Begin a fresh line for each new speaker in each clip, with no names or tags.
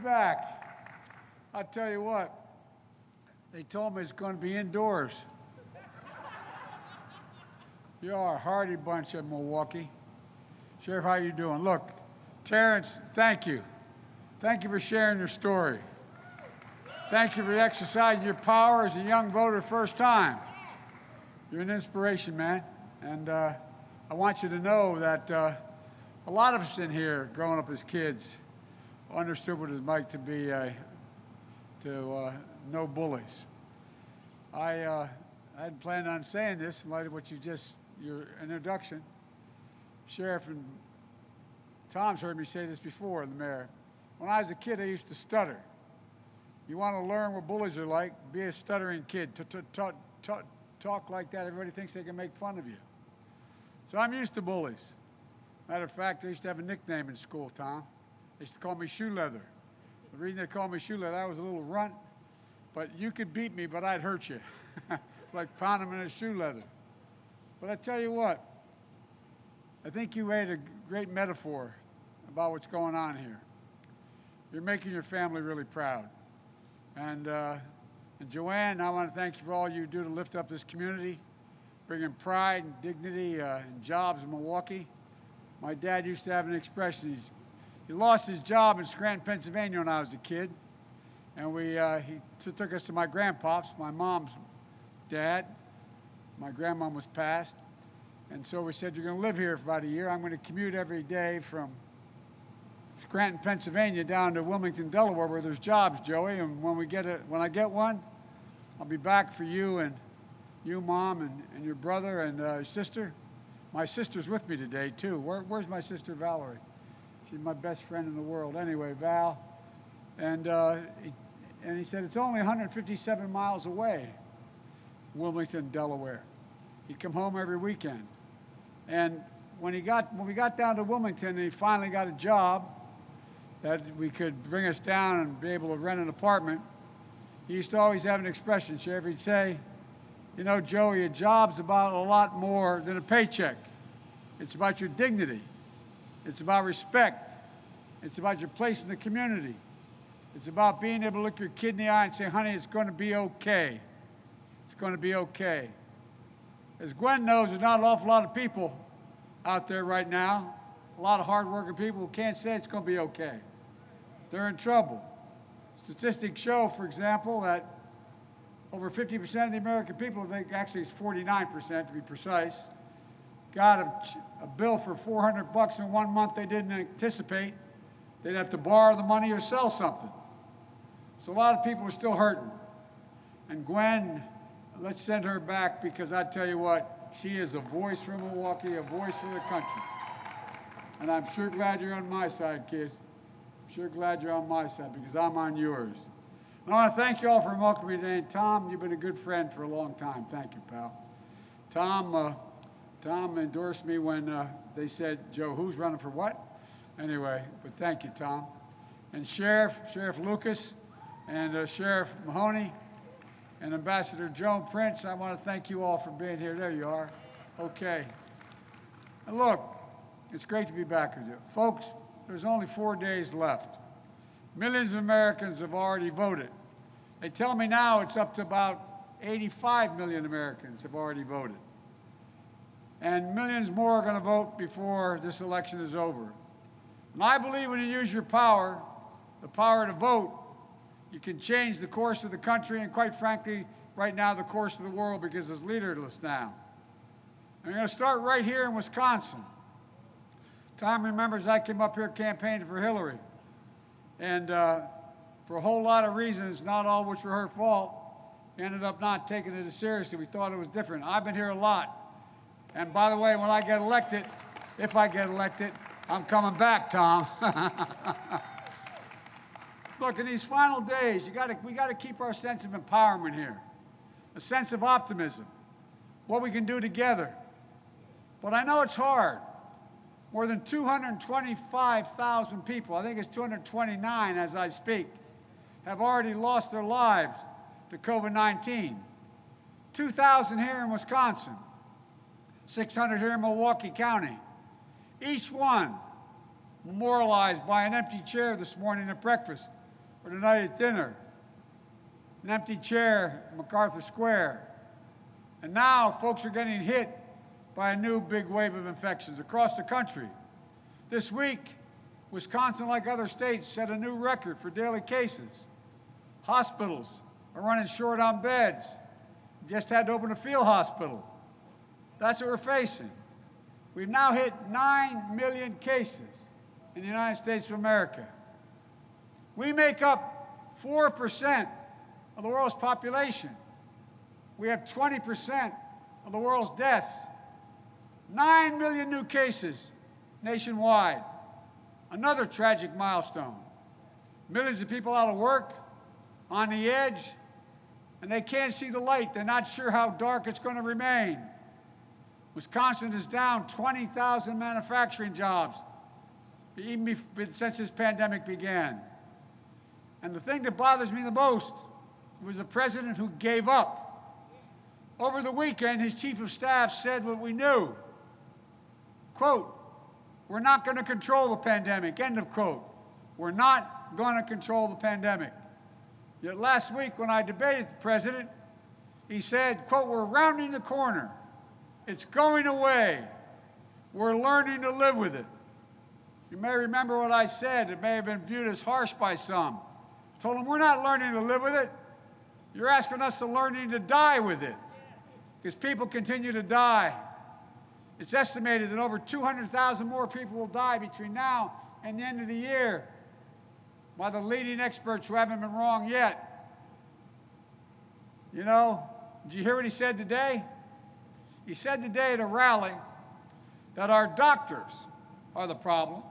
Back. I'll tell you what, they told me it's going to be indoors. You are a hardy bunch of Milwaukee. Sheriff, how you doing? Look, Terrence, thank you. Thank you for sharing your story. Thank you for exercising your power as a young voter first time. You're an inspiration, man. And I want you to know that a lot of us in here, growing up as kids, understood what it's like to be no bullies. I hadn't planned on saying this in light of what your introduction. Sheriff and Tom's heard me say this before, the mayor. When I was a kid, I used to stutter. You want to learn what bullies are like, be a stuttering kid. Talk like that, everybody thinks they can make fun of you. So I'm used to bullies. Matter of fact, I used to have a nickname in school, Tom. They used to call me Shoe Leather. The reason they called me Shoe Leather, I was a little runt, but you could beat me, but I'd hurt you. It's like pounding in a shoe leather. But I tell you what, I think you made a great metaphor about what's going on here. You're making your family really proud. And Joanne, I want to thank you for all you do to lift up this community, bringing pride and dignity and jobs in Milwaukee. My dad used to have an expression. He lost his job in Scranton, Pennsylvania when I was a kid. And he took us to my grandpops, my mom's dad. My grandmom was passed. And so we said, you're going to live here for about a year. I'm going to commute every day from Scranton, Pennsylvania down to Wilmington, Delaware, where there's jobs, Joey. And when I get one, I'll be back for you and you, Mom, and your brother and your sister. My sister's with me today, too. Where's my sister, Valerie? She's my best friend in the world. Anyway, Val. And he said, it's only 157 miles away, Wilmington, Delaware. He'd come home every weekend. And when we got down to Wilmington and he finally got a job that we could bring us down and be able to rent an apartment, he used to always have an expression, Sheriff. He'd say, you know, Joey, a job's about a lot more than a paycheck. It's about your dignity. It's about respect. It's about your place in the community. It's about being able to look your kid in the eye and say, honey, it's going to be okay. It's going to be okay. As Gwen knows, there's not an awful lot of people out there right now, a lot of hardworking people who can't say it's going to be okay. They're in trouble. Statistics show, for example, that over 50% of the American people, I think actually it's 49% to be precise, got a bill for $400 in 1 month they didn't anticipate. They'd have to borrow the money or sell something. So a lot of people are still hurting. And Gwen, let's send her back, because I tell you what, she is a voice for Milwaukee, a voice for the country. And I'm sure glad you're on my side, kid. I'm sure glad you're on my side, because I'm on yours. And I want to thank you all for welcoming me today. And Tom, you've been a good friend for a long time. Thank you, pal. Tom endorsed me when they said, Joe, who's running for what? Anyway, but thank you, Tom. And Sheriff Lucas, and Sheriff Mahoney, and Ambassador Joan Prince, I want to thank you all for being here. There you are. Okay. And look, it's great to be back with you. Folks, there's only 4 days left. Millions of Americans have already voted. They tell me now it's up to about 85 million Americans have already voted. And millions more are going to vote before this election is over. And I believe when you use your power, the power to vote, you can change the course of the country and, quite frankly, right now, the course of the world, because it's leaderless now. And we're going to start right here in Wisconsin. Tom remembers I came up here campaigning for Hillary. And for a whole lot of reasons, not all which were her fault, we ended up not taking it as seriously. We thought it was different. I've been here a lot. And by the way, when I get elected, if I get elected, I'm coming back, Tom. Look, in these final days, we got to keep our sense of empowerment here, a sense of optimism, what we can do together. But I know it's hard. More than 225,000 people, I think it's 229 as I speak, have already lost their lives to COVID-19. 2,000 here in Wisconsin, 600 here in Milwaukee County. Each one memorialized by an empty chair this morning at breakfast or tonight at dinner, an empty chair at MacArthur Square. And now folks are getting hit by a new big wave of infections across the country. This week, Wisconsin, like other states, set a new record for daily cases. Hospitals are running short on beds. Just had to open a field hospital. That's what we're facing. We've now hit 9 million cases in the United States of America. We make up 4% of the world's population. We have 20% of the world's deaths. 9 million new cases nationwide. Another tragic milestone. Millions of people out of work, on the edge, and they can't see the light. They're not sure how dark it's going to remain. Wisconsin is down 20,000 manufacturing jobs even since this pandemic began. And the thing that bothers me the most was a president who gave up. Over the weekend, his chief of staff said what we knew. Quote, "We're not going to control the pandemic," end of quote. We're not going to control the pandemic. Yet last week when I debated the president, he said, quote, "We're rounding the corner. It's going away. We're learning to live with it." You may remember what I said. It may have been viewed as harsh by some. I told him, we're not learning to live with it. You're asking us to learning to die with it, because people continue to die. It's estimated that over 200,000 more people will die between now and the end of the year by the leading experts who haven't been wrong yet. You know, did you hear what he said today? He said today at a rally that our doctors are the problem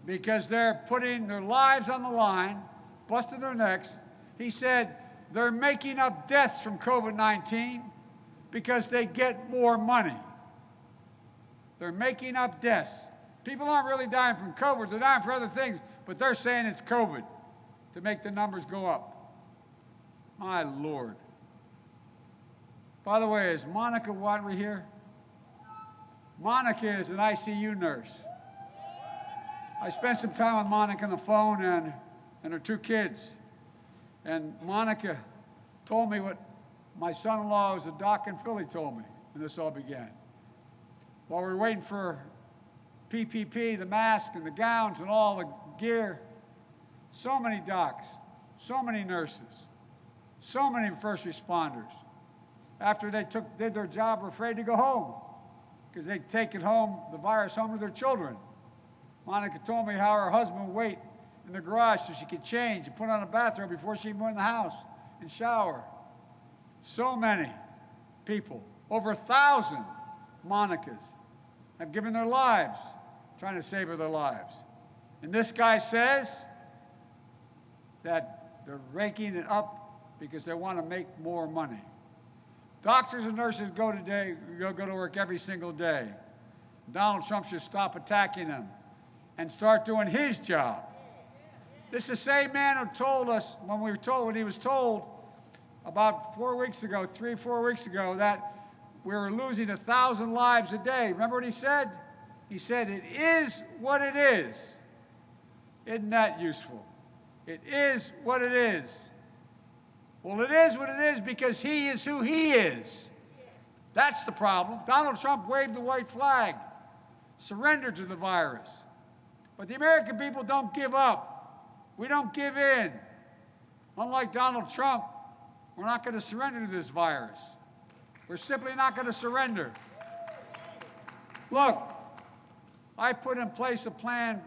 because they're putting their lives on the line, busting their necks. He said they're making up deaths from COVID-19 because they get more money. They're making up deaths. People aren't really dying from COVID, they're dying for other things, but they're saying it's COVID to make the numbers go up. My Lord. By the way, is Monica Wadley here? Monica is an ICU nurse. I spent some time with Monica on the phone and her 2 kids. And Monica told me what my son-in-law, who's a doc in Philly, told me when this all began. While we were waiting for PPP, the mask and the gowns and all the gear, so many docs, so many nurses, so many first responders, after they did their job, were afraid to go home because they'd taken the virus home to their children. Monica told me how her husband would wait in the garage so she could change and put on a bathrobe before she even went in the house and shower. So many people, over 1,000 Monicas, have given their lives trying to save their lives. And this guy says that they're raking it up because they want to make more money. Doctors and nurses go to work every single day. Donald Trump should stop attacking them and start doing his job. This is the same man who told us when he was told about 4 weeks ago, 3-4 weeks ago, that we were losing 1,000 lives a day. Remember what he said? He said, "It is what it is." Isn't that useful? It is what it is. Well, it is what it is because he is who he is. That's the problem. Donald Trump waved the white flag, surrendered to the virus. But the American people don't give up. We don't give in. Unlike Donald Trump, we're not going to surrender to this virus. We're simply not going to surrender. Look, I put in place a plan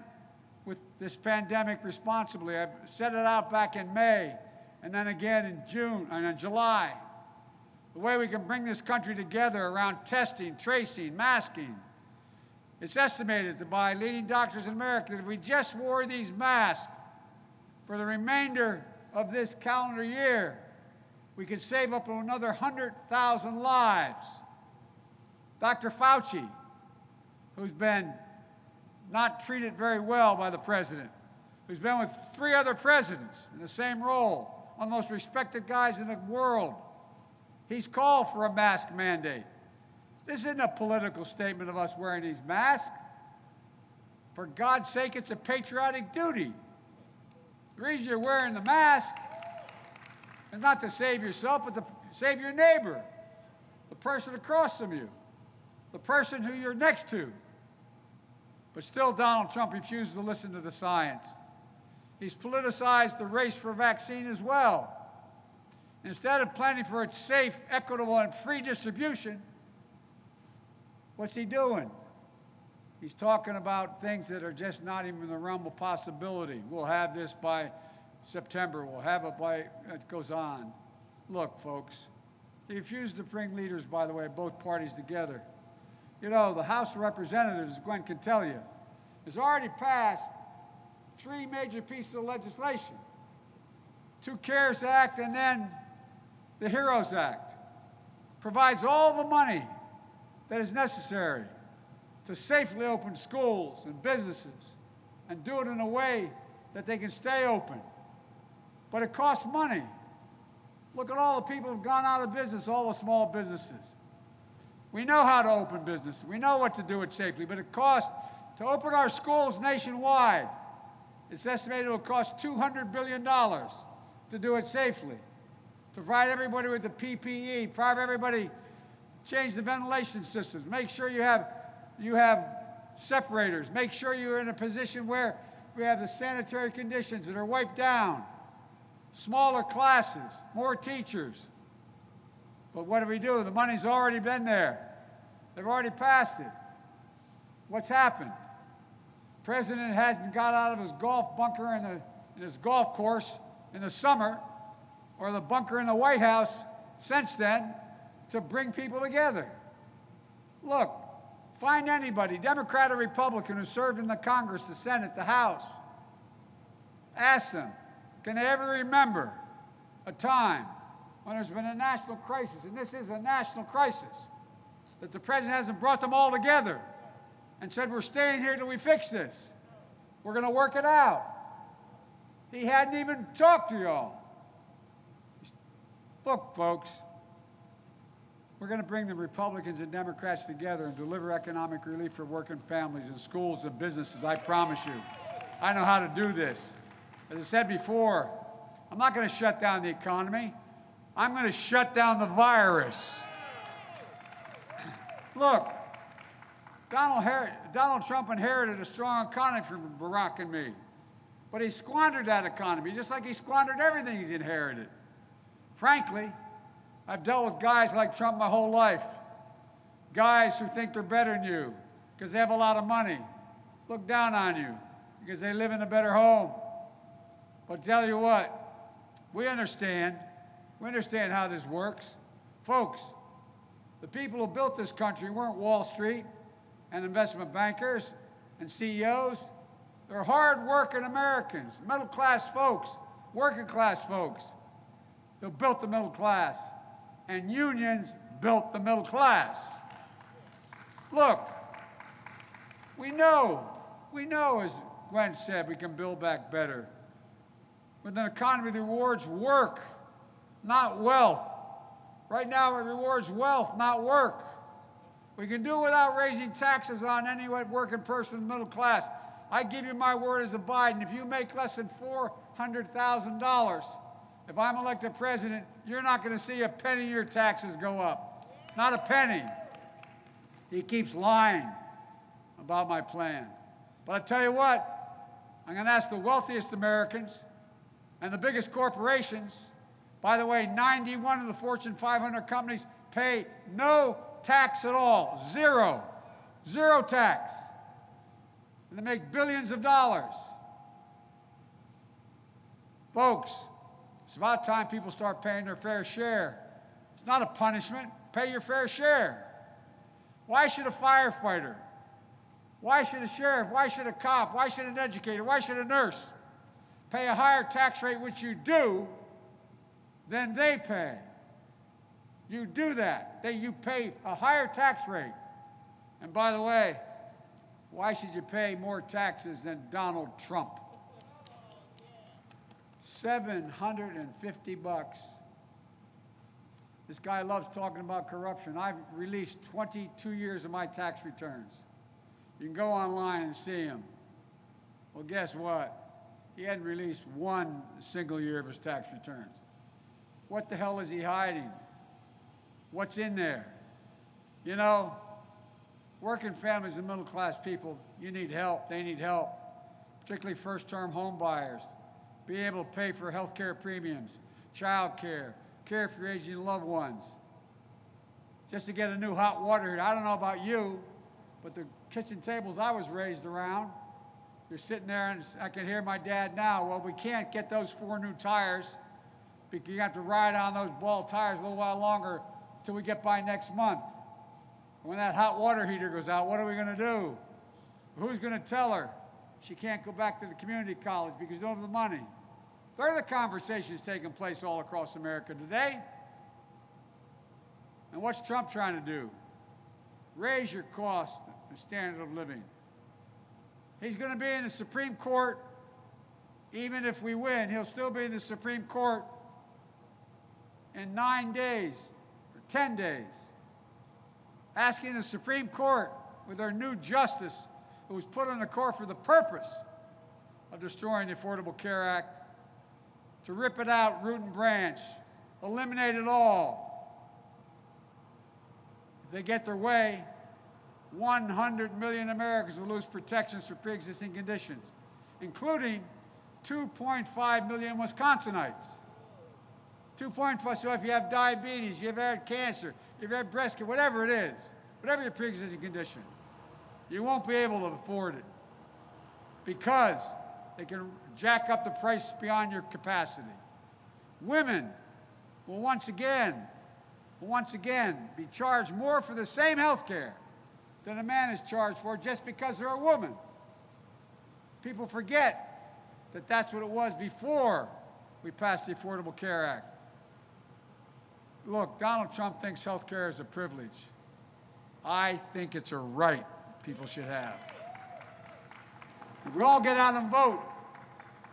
with this pandemic responsibly. I set it out back in May, and then again in June and in July. The way we can bring this country together around testing, tracing, masking. It's estimated by leading doctors in America that if we just wore these masks for the remainder of this calendar year, we could save up to another 100,000 lives. Dr. Fauci, who's been not treated very well by the president, who's been with 3 other presidents in the same role, one of the most respected guys in the world, he's called for a mask mandate. This isn't a political statement of us wearing these masks. For God's sake, it's a patriotic duty. The reason you're wearing the mask is not to save yourself, but to save your neighbor, the person across from you, the person who you're next to. But still, Donald Trump refuses to listen to the science. He's politicized the race for vaccine as well. Instead of planning for its safe, equitable, and free distribution, what's he doing? He's talking about things that are just not even in the realm of possibility. We'll have this by September. We'll have it by, it goes on. Look, folks, he refused to bring leaders, by the way, both parties together. You know, the House of Representatives, Gwen can tell you, has already passed 3 major pieces of legislation. 2 CARES Act and then the HEROES Act. Provides all the money that is necessary to safely open schools and businesses and do it in a way that they can stay open. But it costs money. Look at all the people who've gone out of business, all the small businesses. We know how to open businesses. We know what to do it safely, but it costs to open our schools nationwide. It's estimated it will cost $200 billion to do it safely. To provide everybody with the PPE, provide everybody, change the ventilation systems, make sure you have separators, make sure you're in a position where we have the sanitary conditions that are wiped down, smaller classes, more teachers. But what do we do? The money's already been there. They've already passed it. What's happened? The president hasn't got out of his golf bunker in his golf course in the summer, or the bunker in the White House since then, to bring people together. Look, find anybody, Democrat or Republican, who served in the Congress, the Senate, the House. Ask them, can they ever remember a time when there's been a national crisis, and this is a national crisis, that the president hasn't brought them all together and said, we're staying here till we fix this. We're going to work it out. He hadn't even talked to y'all. Look, folks, we're going to bring the Republicans and Democrats together and deliver economic relief for working families and schools and businesses, I promise you. I know how to do this. As I said before, I'm not going to shut down the economy. I'm going to shut down the virus. Look, Donald Trump inherited a strong economy from Barack and me, but he squandered that economy, just like he squandered everything he's inherited. Frankly, I've dealt with guys like Trump my whole life, guys who think they're better than you because they have a lot of money, look down on you because they live in a better home. But tell you what, we understand how this works. Folks, the people who built this country weren't Wall Street and investment bankers and CEOs. They're hard-working Americans, middle-class folks, working-class folks who built the middle class, and unions built the middle class. Look, we know, as Gwen said, we can build back better with an economy that rewards work, not wealth. Right now, it rewards wealth, not work. We can do it without raising taxes on any working person in the middle class. I give you my word as a Biden, if you make less than $400,000, if I'm elected president, you're not going to see a penny of your taxes go up. Not a penny. He keeps lying about my plan. But I tell you what, I'm going to ask the wealthiest Americans and the biggest corporations. By the way, 91 of the Fortune 500 companies pay no tax at all. Zero. Zero tax. And they make billions of dollars. Folks, it's about time people start paying their fair share. It's not a punishment. Pay your fair share. Why should a firefighter, why should a sheriff, why should a cop, why should an educator, why should a nurse pay a higher tax rate, which you do, than they pay? You do that. You pay a higher tax rate. And by the way, why should you pay more taxes than Donald Trump? $750. This guy loves talking about corruption. I've released 22 years of my tax returns. You can go online and see them. Well, guess what? he hadn't released one single year of his tax returns. What the hell is he hiding? What's in there? You know, working families and middle-class people, you need help. They need help, particularly first-term home buyers. Being able to pay for health care premiums, child care, care for your aging loved ones. Just to get a new hot water heater. I don't know about you, but the kitchen tables I was raised around, you're sitting there and I can hear my dad now, well, we can't get those 4 new tires because you have to ride on those ball tires a little while longer until we get by next month. When that hot water heater goes out, what are we going to do? Who's going to tell her she can't go back to the community college because you don't have the money? They're the conversations taking place all across America today. And what's Trump trying to do? Raise your cost and standard of living. He's going to be in the Supreme Court. Even if we win, he'll still be in the Supreme Court in 9 days or 10 days, asking the Supreme Court with their new justice, who was put on the court for the purpose of destroying the Affordable Care Act, to rip it out root and branch, eliminate it all. If they get their way, 100 million Americans will lose protections for pre-existing conditions, including 2.5 million Wisconsinites. 2.5, so if you have diabetes, you've had cancer, you've had breast cancer, whatever it is, whatever your pre-existing condition, you won't be able to afford it because they can jack up the price beyond your capacity. Women will once again be charged more for the same health care than a man is charged for just because they're a woman. People forget that that's what it was before we passed the Affordable Care Act. Look, Donald Trump thinks health care is a privilege. I think it's a right people should have. If we all get out and vote,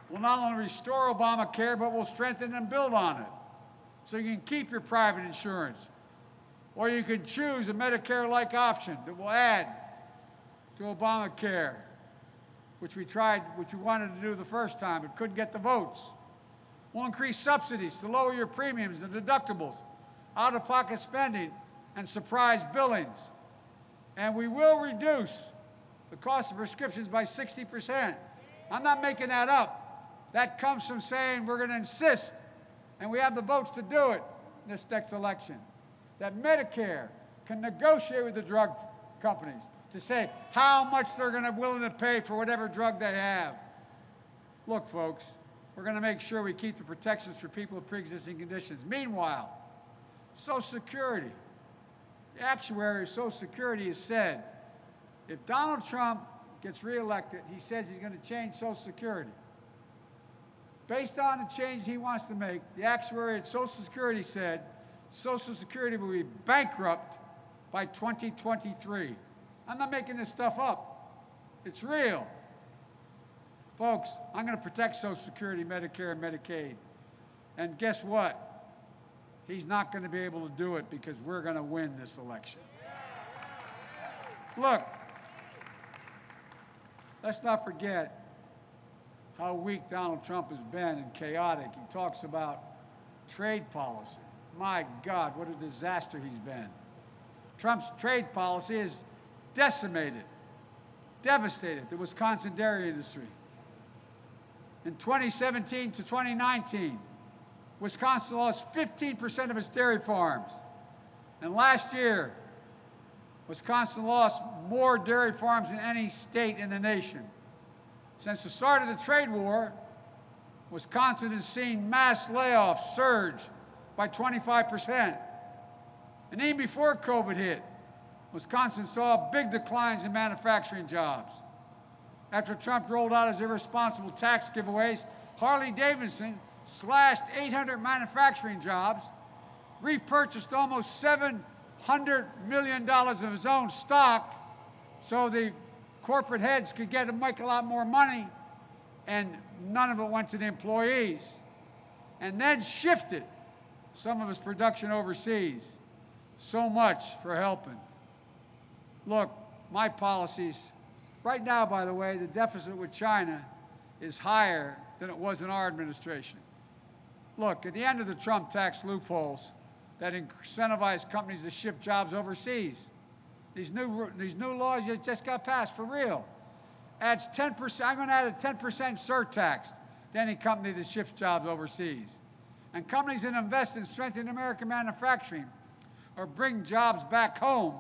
we'll not only restore Obamacare, but we'll strengthen and build on it. So you can keep your private insurance, or you can choose a Medicare-like option that will add to Obamacare, which we wanted to do the first time, but couldn't get the votes. We'll increase subsidies to lower your premiums and deductibles, out-of-pocket spending, and surprise billings. And we will reduce the cost of prescriptions by 60%. I'm not making that up. That comes from saying we're going to insist, and we have the votes to do it in this next election, that Medicare can negotiate with the drug companies to say how much they're going to be willing to pay for whatever drug they have. Look, folks, we're going to make sure we keep the protections for people with pre-existing conditions. Meanwhile, Social Security, the actuary of Social Security has said, if Donald Trump gets reelected, he says he's going to change Social Security. Based on the change he wants to make, the actuary at Social Security said Social Security will be bankrupt by 2023. I'm not making this stuff up. It's real. Folks, I'm going to protect Social Security, Medicare, and Medicaid. And guess what? He's not going to be able to do it because we're going to win this election. Look, let's not forget how weak Donald Trump has been and chaotic. He talks about trade policy. My God, what a disaster he's been. Trump's trade policy has decimated, devastated the Wisconsin dairy industry. In 2017 to 2019, Wisconsin lost 15% of its dairy farms. And last year, Wisconsin lost more dairy farms than any state in the nation. Since the start of the trade war, Wisconsin has seen mass layoffs surge by 25%. And even before COVID hit, Wisconsin saw big declines in manufacturing jobs. After Trump rolled out his irresponsible tax giveaways, Harley-Davidson slashed 800 manufacturing jobs, repurchased almost $700 million of his own stock so the corporate heads could make a lot more money, and none of it went to the employees, and then shifted some of his production overseas. So much for helping. Look, my policies, right now, by the way, the deficit with China is higher than it was in our administration. Look, at the end of the Trump tax loopholes that incentivize companies to ship jobs overseas, these new laws that just got passed for real, adds 10%, I'm going to add a 10% surtax to any company that ships jobs overseas. And companies that invest in strengthening American manufacturing or bring jobs back home,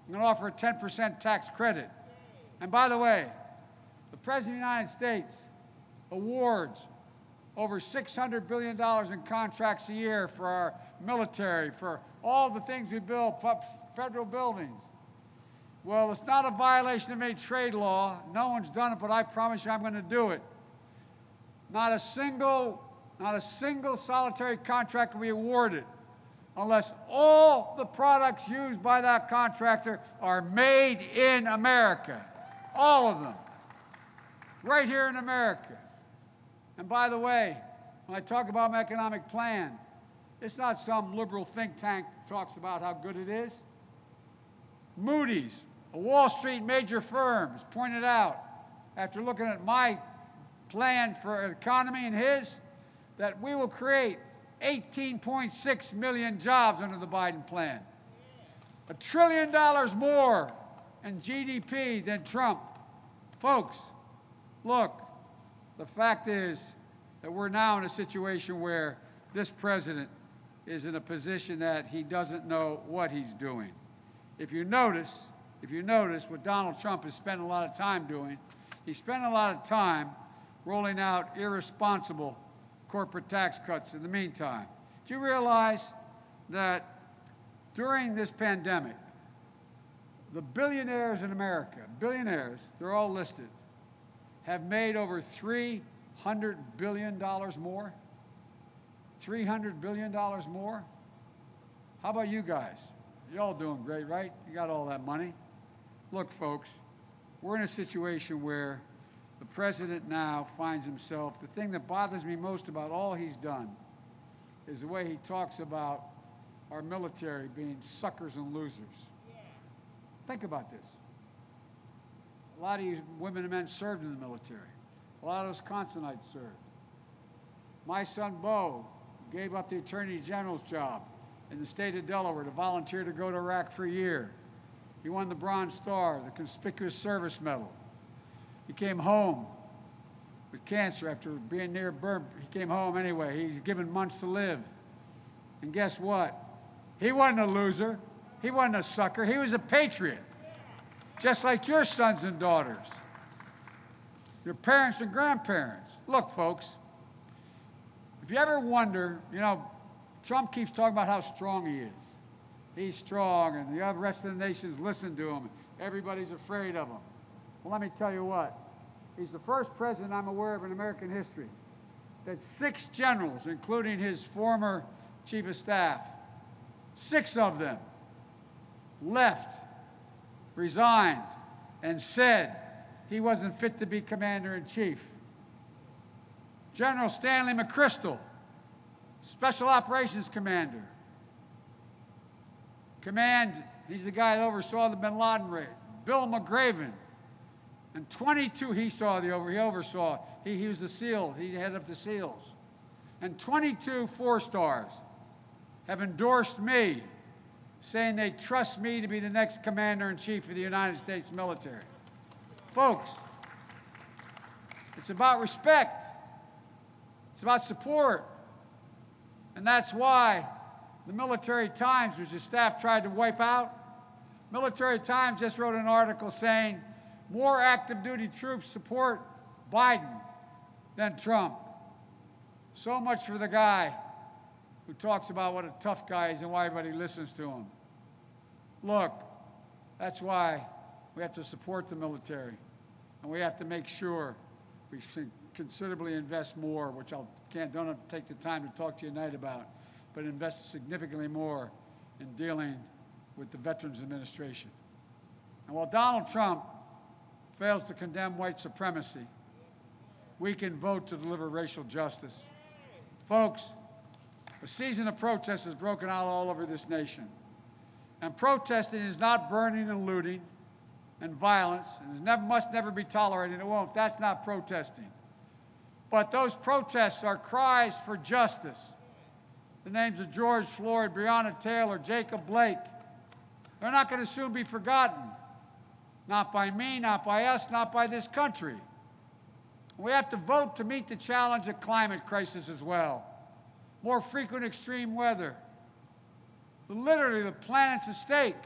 I'm going to offer a 10% tax credit. And by the way, the President of the United States awards over $600 billion in contracts a year for our military, for all the things we build, federal buildings. Well, it's not a violation of any trade law. No one's done it, but I promise you I'm going to do it. Not a single solitary contract will be awarded unless all the products used by that contractor are made in America. All of them. Right here in America. And by the way, when I talk about my economic plan, it's not some liberal think tank that talks about how good it is. Moody's, a Wall Street major firm, has pointed out, after looking at my plan for an economy and his, that we will create 18.6 million jobs under the Biden plan. $1 trillion more in GDP than Trump. Folks, look, the fact is that we're now in a situation where this president is in a position that he doesn't know what he's doing. If you notice what Donald Trump has spent a lot of time doing, he spent a lot of time rolling out irresponsible corporate tax cuts in the meantime. Do you realize that during this pandemic, the billionaires in America, they're all listed, have made over $300 billion more? $300 billion more? How about you guys? You're all doing great, right? You got all that money. Look, folks, we're in a situation where the president now finds himself, the thing that bothers me most about all he's done is the way he talks about our military being suckers and losers. Think about this. A lot of you women and men served in the military. A lot of Wisconsinites served. My son, Bo, gave up the Attorney General's job in the state of Delaware to volunteer to go to Iraq for a year. He won the Bronze Star, the Conspicuous Service Medal. He came home with cancer after being near burn. He came home anyway. He's given months to live. And guess what? He wasn't a loser. He wasn't a sucker. He was a patriot, just like your sons and daughters, your parents and grandparents. Look, folks, if you ever wonder, Trump keeps talking about how strong he is. He's strong, and the rest of the nations listen to him. Everybody's afraid of him. Well, let me tell you what. He's the first president I'm aware of in American history that 6 generals, including his former chief of staff, 6 of them left, resigned, and said he wasn't fit to be commander-in-chief. General Stanley McChrystal, Special Operations Commander. He's the guy that oversaw the bin Laden raid. Bill McGraven. And 22 he oversaw. He was the SEAL. He headed up the SEALs. And 22 4-stars have endorsed me, saying they trust me to be the next commander-in-chief of the United States military. Folks, it's about respect. It's about support. And that's why the Military Times, which the staff tried to wipe out, Military Times just wrote an article saying more active duty troops support Biden than Trump. So much for the guy who talks about what a tough guy is and why everybody listens to him. Look, that's why we have to support the military, and we have to make sure we considerably invest more, which don't have to take the time to talk to you tonight about, but invest significantly more in dealing with the Veterans Administration. And while Donald Trump fails to condemn white supremacy, we can vote to deliver racial justice. Folks, a season of protest has broken out all over this nation. And protesting is not burning and looting and violence, and must never be tolerated. It won't. That's not protesting. But those protests are cries for justice. The names of George Floyd, Breonna Taylor, Jacob Blake, they're not going to soon be forgotten. Not by me, not by us, not by this country. We have to vote to meet the challenge of climate crisis as well. More frequent extreme weather. Literally, the planet's at stake.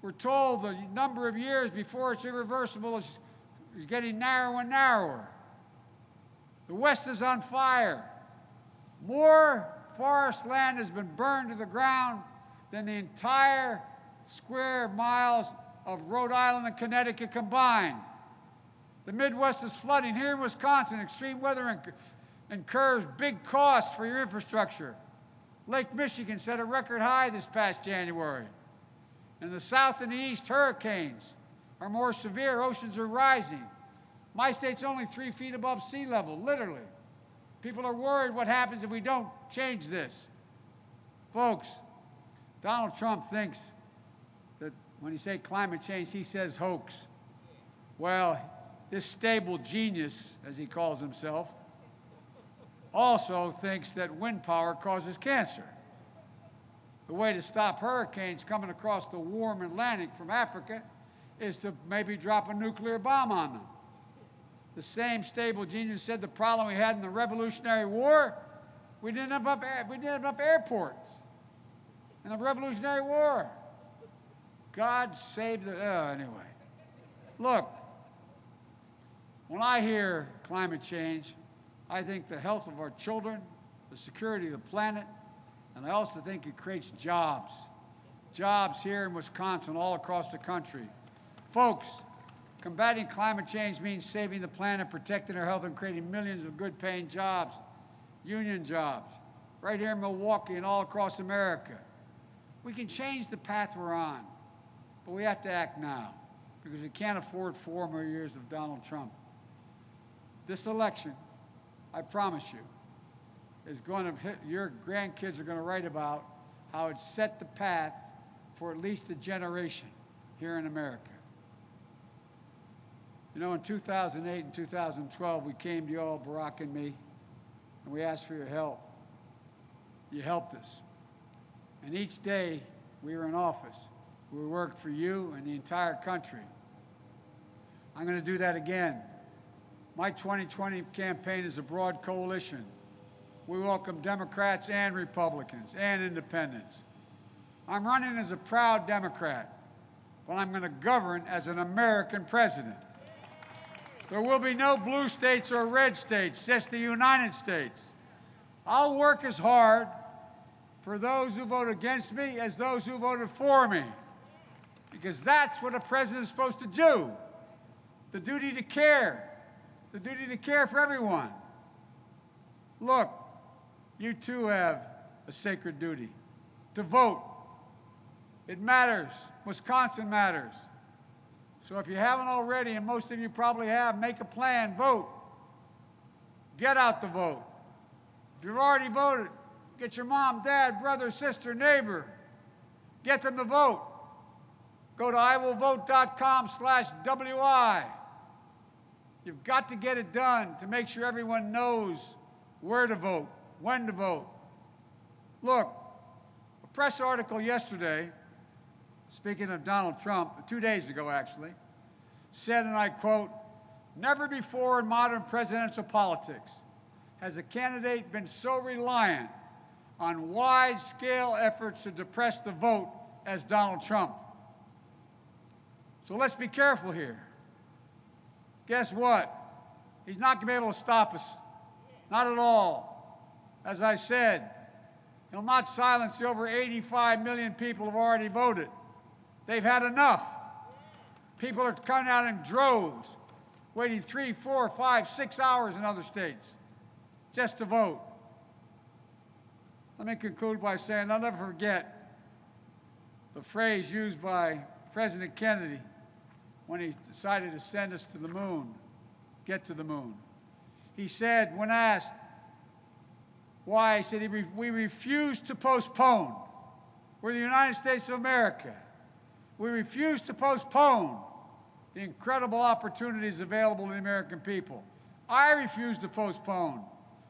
We're told the number of years before it's irreversible is getting narrower and narrower. The West is on fire. More forest land has been burned to the ground than the entire square miles of Rhode Island and Connecticut combined. The Midwest is flooding. Here in Wisconsin, extreme weather incurs big costs for your infrastructure. Lake Michigan set a record high this past January. In the South and the East, hurricanes are more severe. Oceans are rising. My state's only 3 feet above sea level, literally. People are worried what happens if we don't change this. Folks, Donald Trump thinks that when he says climate change, he says hoax. Well, this stable genius, as he calls himself, also thinks that wind power causes cancer. The way to stop hurricanes coming across the warm Atlantic from Africa is to maybe drop a nuclear bomb on them. The same stable genius said the problem we had in the Revolutionary War, we didn't have enough airports in the Revolutionary War. God save the, anyway. Look, when I hear climate change, I think the health of our children, the security of the planet, and I also think it creates jobs. Jobs here in Wisconsin, all across the country. Folks, combating climate change means saving the planet, protecting our health, and creating millions of good-paying jobs, union jobs, right here in Milwaukee and all across America. We can change the path we're on, but we have to act now because we can't afford 4 more years of Donald Trump. This election, I promise you, is going to hit, your grandkids are going to write about how it set the path for at least a generation here in America. You know, in 2008 and 2012, we came to you all, Barack and me, and we asked for your help. You helped us. And each day we were in office, we worked for you and the entire country. I'm going to do that again. My 2020 campaign is a broad coalition. We welcome Democrats and Republicans and independents. I'm running as a proud Democrat, but I'm going to govern as an American president. There will be no blue states or red states, just the United States. I'll work as hard for those who vote against me as those who voted for me, because that's what a president is supposed to do. The duty to care, the duty to care for everyone. Look, you too have a sacred duty to vote. It matters. Wisconsin matters. So if you haven't already, and most of you probably have, make a plan, vote. Get out to vote. If you've already voted, get your mom, dad, brother, sister, neighbor. Get them to vote. Go to iwillvote.com/WI. You've got to get it done to make sure everyone knows where to vote, when to vote. Look, a press article yesterday, speaking of Donald Trump, 2 days ago actually, said, and I quote, "Never before in modern presidential politics has a candidate been so reliant on wide-scale efforts to depress the vote as Donald Trump." So let's be careful here. Guess what? He's not going to be able to stop us. Not at all. As I said, he'll not silence the over 85 million people who have already voted. They've had enough. People are coming out in droves, waiting 3, 4, 5, 6 hours in other states just to vote. Let me conclude by saying I'll never forget the phrase used by President Kennedy when he decided to send us to the moon, get to the moon. He said, when asked why, he said, we refuse to postpone. We're the United States of America. We refuse to postpone the incredible opportunities available to the American people. I refuse to postpone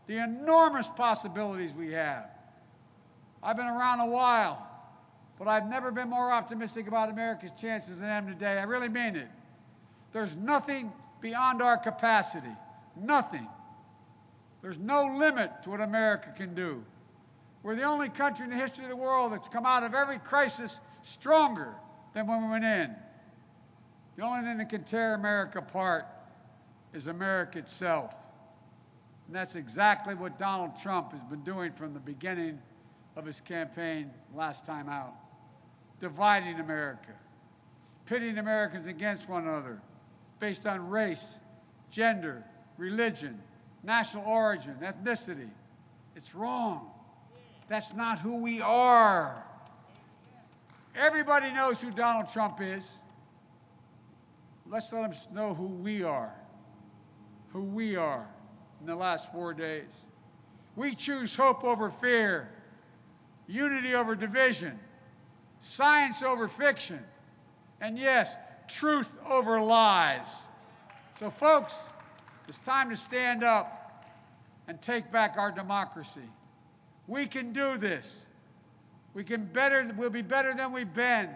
the enormous possibilities we have. I've been around a while, but I've never been more optimistic about America's chances than I am today. I really mean it. There's nothing beyond our capacity. Nothing. There's no limit to what America can do. We're the only country in the history of the world that's come out of every crisis stronger than when we went in. The only thing that can tear America apart is America itself. And that's exactly what Donald Trump has been doing from the beginning of his campaign last time out. Dividing America, pitting Americans against one another based on race, gender, religion, national origin, ethnicity. It's wrong. That's not who we are. Everybody knows who Donald Trump is. Let's let them know who we are. Who we are in the last 4 days. We choose hope over fear, unity over division, science over fiction, and yes, truth over lies. So folks, it's time to stand up and take back our democracy. We can do this. We'll be better than we've been.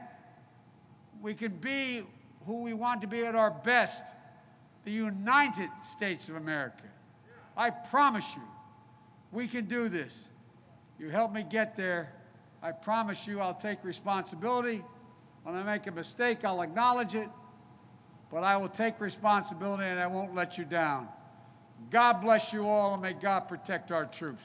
We can be who we want to be at our best, the United States of America. I promise you, we can do this. You help me get there. I promise you I'll take responsibility. When I make a mistake, I'll acknowledge it, but I will take responsibility and I won't let you down. God bless you all, and may God protect our troops.